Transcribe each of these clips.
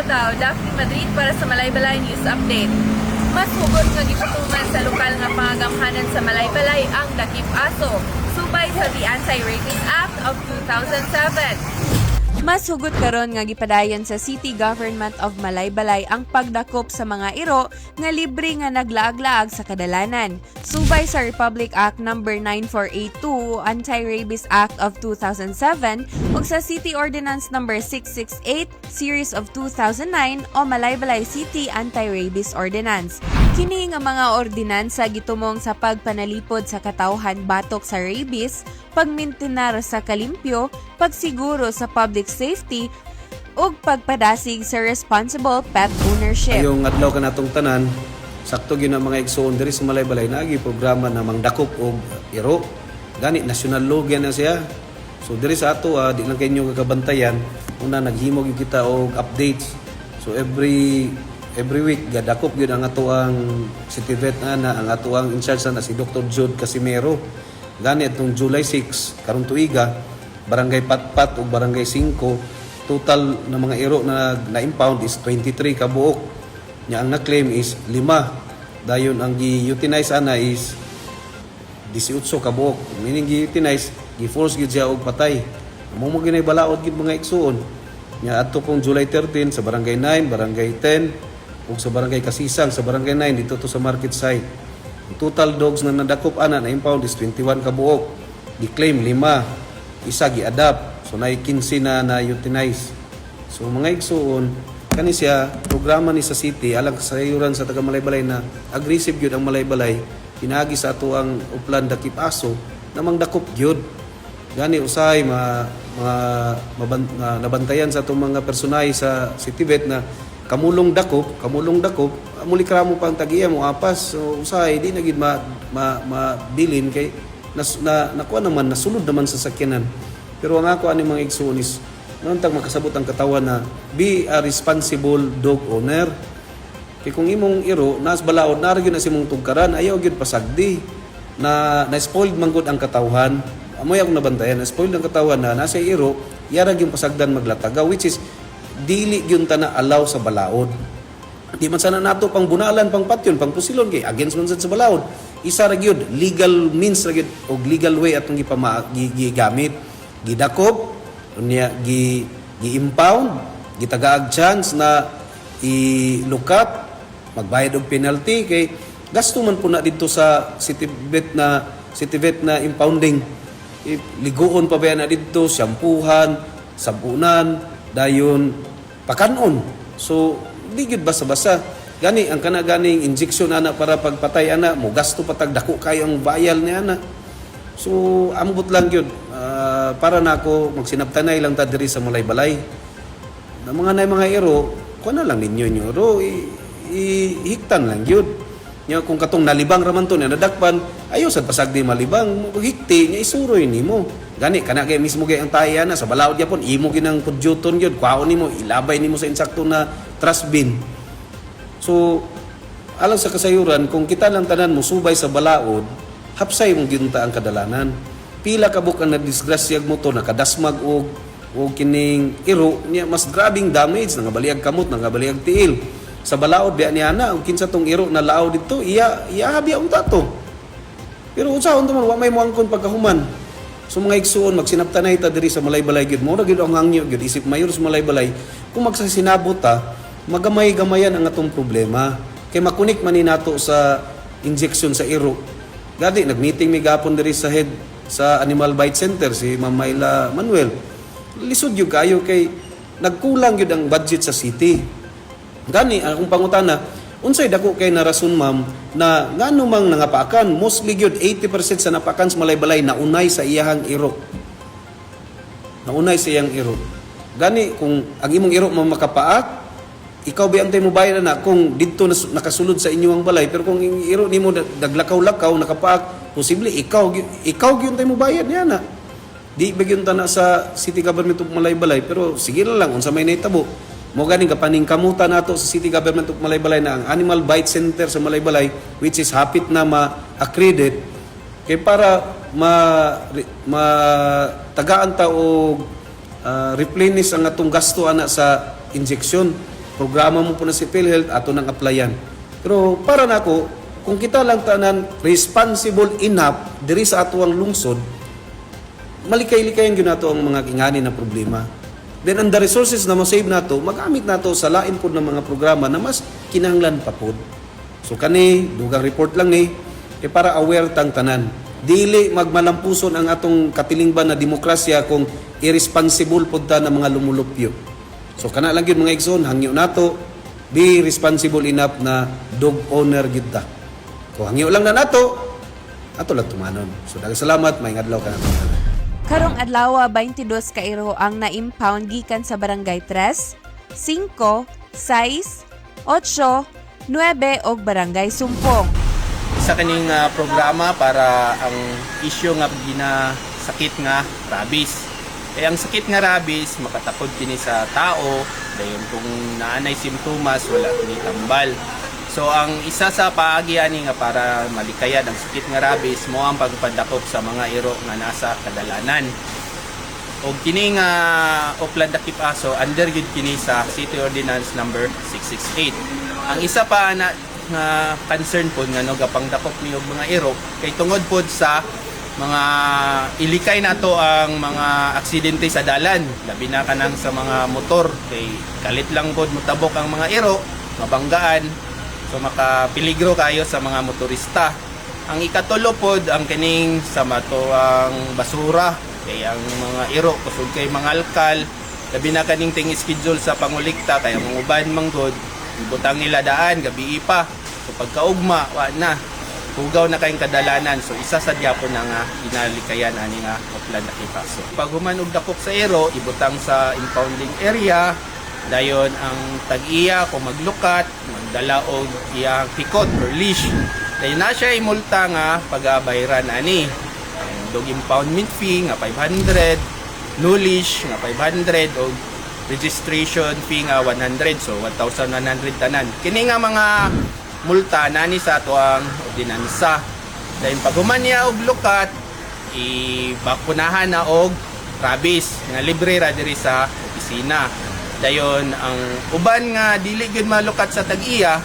adlaw, Daphne Madrid para sa Malaybalay News Update. Mas hugod nga gipatungan sa lokal nga pangagamhanan sa Malaybalay ang dakip aso, subay sa the Anti-Rabies Act of 2007. Mas hugot karon nga gipadayon sa City Government of Malaybalay ang pagdakop sa mga iro nga libre nga naglaag-laag sa kadalanan. Subay sa Republic Act No. 9482, Anti-Rabies Act of 2007 ug sa City Ordinance No. 668 Series of 2009 o Malaybalay City Anti-Rabies Ordinance. Kini nga mga ordinansa gitumong sa pagpanalipod sa katawhan batok sa rabies, pagmintenar sa kalimpyo, pagsiguro sa public safety, ug pagpadasig sa responsible pet ownership. Yung adlaw ka natong tanan, sakto gyud ang mga igsoon diri sa Malaybalay nagi programa na mangdakop og iro. Gani national law na siya. So diri sa ato di lang kayo kagabantayan, una naghimo gyud kita og updates. So every week gadakop gyud ang ato ang city vet ana, ang ato ang in charge na si Dr. Jude Casimero. Gani atong July 6 karong tuiga, barangay Patpat ug barangay 5, total na mga iro na impound is 23 ka buok. Nya ang na-claim is 5. Dayon ang gi-euthanize ana is 18 ka buok. Meaning gi-euthanize, gi-force gyud siya og patay. Amo mo ginay balaod gyud mga igsuon. Nya adto pong July 13 sa barangay 9, barangay 10 ug sa barangay Kasisang sa barangay 9 dito to sa market site. Total dogs na nadakop ana na impound is 21 ka buok. Gi-claim 5, isa gi-adapt. So nay 15 na euthanize. So mga igsuon, kani siya programa ni sa city alang sa sayuran sa taga Malaybalay na aggressive gyud ang Malaybalay. Pinagi sa ato ang uplan dakip aso na mangdakop gyud. Gani usay nabantayan sa atong mga personahe sa City Vet na kamulong dakop, muli kramo pa ang tagiya mo apas. So usay di na gid mabilin kay nakuha naman nasulod naman sa sakyanan. Pero ang ako ani mga igsoon is nantang makasabot ang katawan na be a responsible dog owner. Kay kung imong iro nas balaod na gyud na si mong tugkaran, ayaw gyud pasagdi na spoiled man gud ang katawhan. Amoy akong nabantayan na spoiled ang katawhan na nasa iro, yara gyud pasagdan maglatagaw, which is dili gyud ta na allow sa balaod. Di man sana nato pang bunalan, pang patyon, pang pusilon kay against man sad sa balaod. Isa ra gyud legal means ra gyud og legal way atong gigamit. Gidakop unya gi-impound, gitagaag chance na i-look up, magbayad og penalty kay gasto man po na dito sa city vet na impounding. Liguon pa ba na dito, shampoohan, sabunan, dayon pakanon. So di gyud basa-basa. Gani ang ganing injection ana para pagpatay ana mo gasto patag dako kayo ang bayal ni ana. So ambot lang gyud para nako magsinabtanay lang ta diri sa Malaybalay. Na mga iro, kuha na lang ninyo ro ihiktan lang gyud. Nya kung katong nalibang raman to na nadakpan, ayo sad pasagdi malibang, hikti nya isuroy nimo. Gani kana kay mismo gay ang taya na sa balaod gyapon imo ginang pudjuton gyud, kwaon nimo ilabay nimo sa insakto na trash bin. So alang sa kasayuran kung kita lang tanan mo subay sa balaod, hapsay mong ginta ang kadalanan. Pila ka buk ang nadisgrasyag mo to nakadasmag og kining iro niya mas grabing damage nangabaliag kamot, nangabaliag tiil. Sa balaod biya niya na ang kinsa tong iro na lao dito iya habi ang tato. Pero unsaon to man wa may moangkon pagkahuman. So mga igsuon magsinabtanay ta diri sa Malaybalay gyud mo ra gyud ang hangyo gyud isip mayor sa Malaybalay kung magsasinabot ta magamay-gamayan ang atong problema kay makunik man ni nato sa injection sa iro. Gadi nagmeeting mi gapon diri sa head sa Animal Bite Center si Ma'am Myla Manuel. Lisod gyud kayo kay nagkulang gyud ang budget sa city. Gani akong pangutana, unsay dako kay na rason ma'am na ngano mang nangapakan mostly gyud 80% sa napakan sa Malaybalay naunay sa iyahang iro. Naunay sa iyang iro. Gani kung ang imong iro mo makapaak, ikaw biantay mo bayad na kung didto nakasulod sa inyong balay, pero kung iro nimo daglakaw-lakaw nakapaak, posible ikaw gyud tay mo bayad niya na. Di bagyon ta na sa City Government of Malaybalay, pero sige lang unsa may nahitabo. Mo ganing kapaningkamutan nato sa City Government of Malaybalay na ang Animal Bite Center sa Malaybalay which is hapit na ma-accredit kay para tagaan ta og replenish ang atong gasto ana sa injection. programa mo po na si PhilHealth ato nang applyan. Pero para nako, kung kita lang tanan responsible enough diri sa ato ang lungsod, malikay-likayan gyud nato ang mga ingani na problema. Then ang the resources na ma-save nato, magamit nato sa lain pod ng mga programa na mas kinahanglan pa pod. So kani dugang report lang ni para aware tang tanan. Dili magmalampuson ang atong katilingban na demokrasya kung irresponsible pod ta ng mga lumulupyo. So kana lang gyud mga igsoon, hangyo nato be responsible enough na dog owner gyud ta. Kung hangyo lang na nato, ato lang tumanon. So daghang salamat, maayong adlaw kanang tanan. Karong adlaw 22 ka iro ang na-impound gikan sa Barangay 3, 5, 6, 8, 9 og Barangay Sumpong. Isa kaning programa para ang isyu nga ginasakit nga rabies. Ang sakit nga rabies makatakod kini sa tao, dayon kung naanay simptomas wala kini tambal. So ang isa sa paagi ani nga para malikayan ang sakit nga rabies mo ang pagpadakop sa mga iro nga nasa kadalanan. Og kini nga Oplan Dakip Aso under gid kini sa City Ordinance number 668. Ang isa pa na nga concern pod nga no gapang dakop ni og mga iro kay tungod pod sa mga ilikay nato ang mga aksidente sa dalan, labi na kanang sa mga motor kay kalit lang pod motabok ang mga iro, mabanggaan. So makapiligro kayo sa mga motorista. Ang ikatulo pod ang kining sa matoang basura kay ang mga iro kusog kay mga alkal, labi na kaning ting schedule sa pangulikta kay ang uban manggod ibutang nila daan gabi pa. So pagkaugma wa na hugaw na kayong kadalanan. So isa sa diapon na nga ginalikayan ani nga Oplan Dakip Aso. Pag human og dakop sa iro ibutang sa impounding area. Dayon ang tag-iya kung maglukat, magdala og iyang pikot or leash. Dayon na siya imulta nga pag-abayran ani. Ang dog impoundment fee nga 500, no leash nga 500 og registration fee nga 100, so 1,100 tanan. Kini nga mga multa nani sa ato ang ordinansa. Dayon pag human niya og lukat, ibakunahan na og rabies nga libre ra diri sa opisina. Dayon ang uban nga dili gyud malukat sa tag-iya,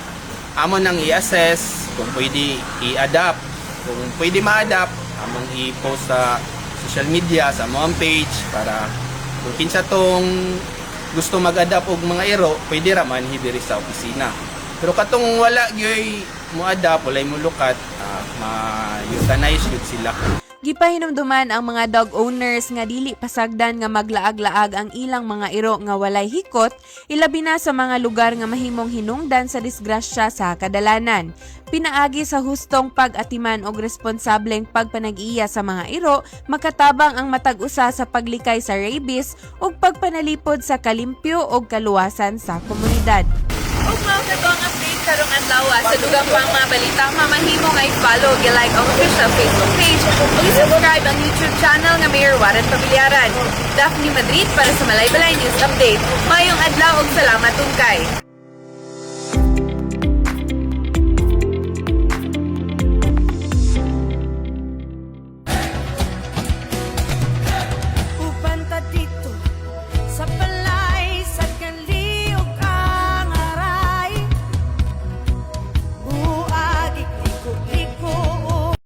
amon nang i-assess kung pwede i-adapt. Kung pwede ma-adapt, among i-post sa social media sa among page para kung kinsa tong gusto mag-adapt og mga iro, pwede ra man diri sa opisina. Pero katong wala gyud mo-adapt, walay mo lukat, ma-euthanize gyud sila. Gipahinumduman ang mga dog owners nga dili pasagdan nga maglaag-laag ang ilang mga iro nga walay hikot, ilabi na sa mga lugar nga mahimong hinungdan sa disgrasya sa kadalanan. Pinaagi sa hustong pag-atiman og responsableng pagpanag-iya sa mga iro, makatabang ang matag-usa sa paglikay sa rabies ug pagpanalipod sa kalimpyo ug kaluwasan sa komunidad. Ug mao sa ang update karong adlaw sa dugang pang mga balita mamahimo nga i-follow, i-like ang official Facebook page ug i-subscribe ang YouTube channel nga Mayor Warren Pabiliaran. Daphne Madrid para sa Malaybalay News Update. Mayong adlaw ug salamat ungkay.